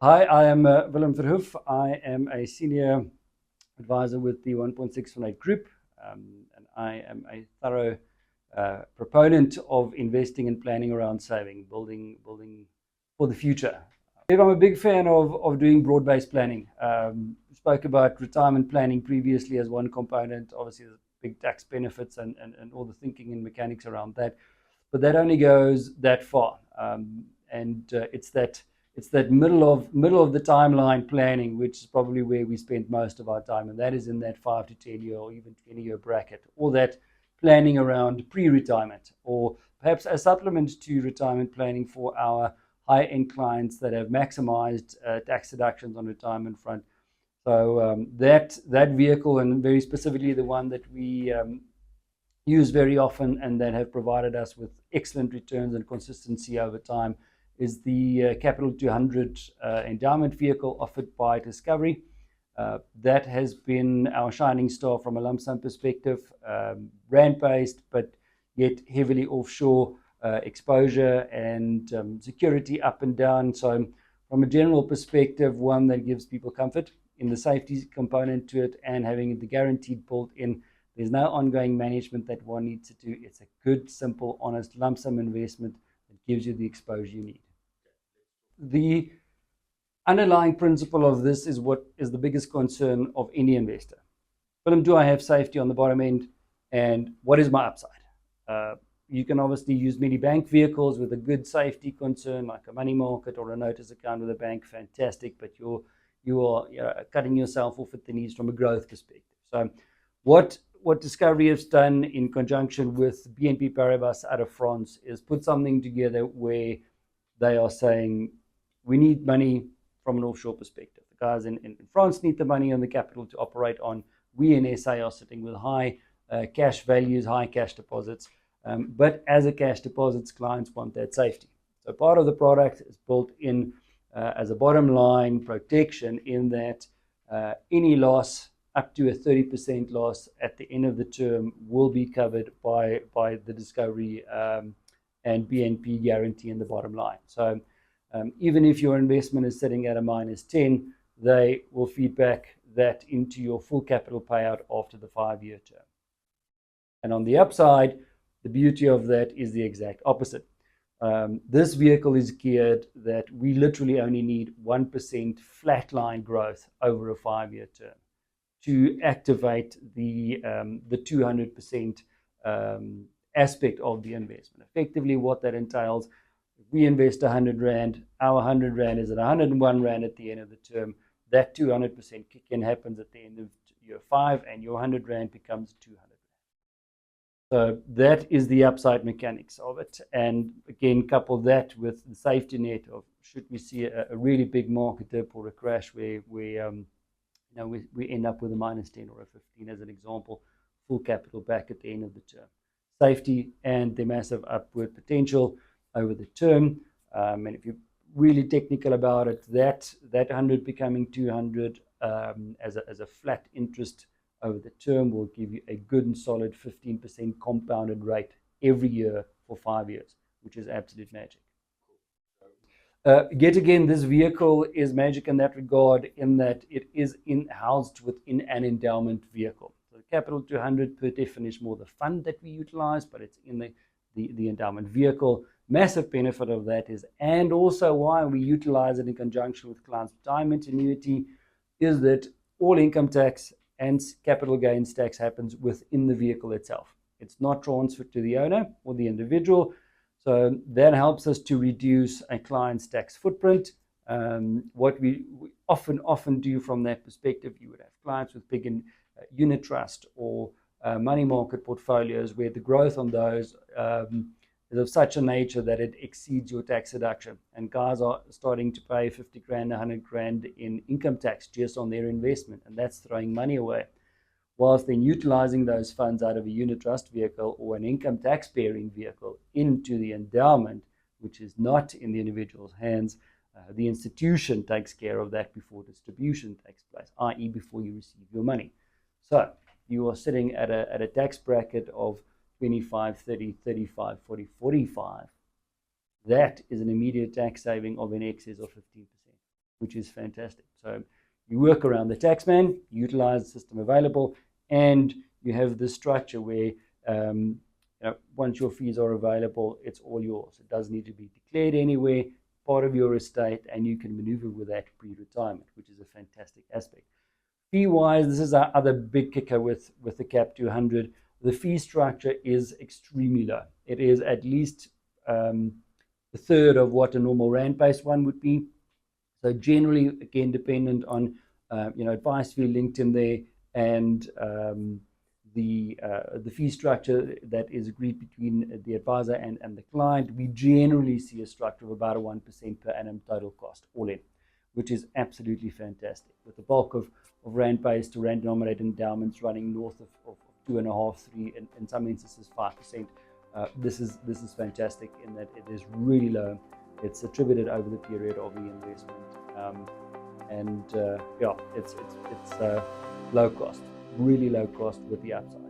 Hi, I am Willem Verhoef. I am a senior advisor with the 1.618 Group, and I am a thorough proponent of investing and planning around saving, building for the future. I'm a big fan of doing broad-based planning. Spoke about retirement planning previously as one component. Obviously, there's big tax benefits and all the thinking and mechanics around that, but that only goes that far, it's that middle of the timeline planning, which is probably where we spend most of our time, and that is in that 5 to 10 year or even 20-year bracket, or that planning around pre-retirement, or perhaps a supplement to retirement planning for our high-end clients that have maximized tax deductions on retirement front. So that vehicle, and very specifically the one that we use very often and that have provided us with excellent returns and consistency over time, is the Capital 200 endowment vehicle offered by Discovery. That has been our shining star from a lump sum perspective, rand-based, but yet heavily offshore exposure and security up and down. So from a general perspective, one that gives people comfort in the safety component to it and having the guaranteed built in. There's no ongoing management that one needs to do. It's a good, simple, honest lump sum investment that gives you the exposure you need. The underlying principle of this is what is the biggest concern of any investor. Willem, do I have safety on the bottom end? And what is my upside? You can obviously use many bank vehicles with a good safety concern, like a money market or a notice account with a bank, fantastic, but you are cutting yourself off at the knees from a growth perspective. So what Discovery has done in conjunction with BNP Paribas out of France is put something together where they are saying, we need money from an offshore perspective. The guys in France need the money and the capital to operate on. We in SA are sitting with high cash values, high cash deposits. But as a cash deposits, clients want that safety. So part of the product is built in as a bottom line protection, in that any loss up to a 30% loss at the end of the term will be covered by the Discovery and BNP guarantee in the bottom line. So even if your investment is sitting at a -10, they will feed back that into your full capital payout after the 5-year term. And on the upside, the beauty of that is the exact opposite. This vehicle is geared that we literally only need 1% flatline growth over a 5-year term to activate the 200% aspect of the investment. Effectively, what that entails, if we invest 100 Rand, our 100 Rand is at 101 Rand at the end of the term. That 200% kick-in happens at the end of year 5, and your 100 Rand becomes 200 Rand. So that is the upside mechanics of it. And again, couple that with the safety net of, should we see a really big market dip or a crash where we end up with a -10 or a 15 as an example, full capital back at the end of the term. Safety and the massive upward potential over the term. And if you're really technical about it, that 100 becoming 200 as a flat interest over the term will give you a good and solid 15% compounded rate every year for 5 years, which is absolute magic. Yet again, this vehicle is magic in that regard, in that it is housed within an endowment vehicle. So the Capital 200 per definition more the fund that we utilize, but it's in the endowment vehicle. Massive benefit of that is, and also why we utilize it in conjunction with clients' retirement annuity, is that all income tax and capital gains tax happens within the vehicle itself. It's not transferred to the owner or the individual. So that helps us to reduce a client's tax footprint. What we often do from that perspective, you would have clients with big unit trust or money market portfolios where the growth on those is of such a nature that it exceeds your tax deduction. And guys are starting to pay 50 Rand, 100 Rand in income tax just on their investment, and that's throwing money away. Whilst then utilizing those funds out of a unit trust vehicle or an income tax bearing vehicle into the endowment, which is not in the individual's hands, the institution takes care of that before distribution takes place, i.e. before you receive your money. So you are sitting at a tax bracket of 25, 30, 35, 40, 45. That is an immediate tax saving of in excess of 15%. which is fantastic. So you work around the taxman, utilize the system available, and you have this structure where once your fees are available, it's all yours. It doesn't need to be declared anywhere, part of your estate, and you can maneuver with that pre-retirement, which is a fantastic aspect. Fee-wise, this is our other big kicker with the CAP 200. The fee structure is extremely low. It is at least a third of what a normal rand-based one would be. So generally, again, dependent on advice fee linked in there, and the fee structure that is agreed between the advisor and the client, we generally see a structure of about a 1% per annum total cost, all in, which is absolutely fantastic. With the bulk of rand-based to rand-denominated endowments running north of 2.5%, 3%, and in some instances 5%. This is fantastic in that it is really low. It's attributed over the period of the investment, it's low cost, really low cost with the upside.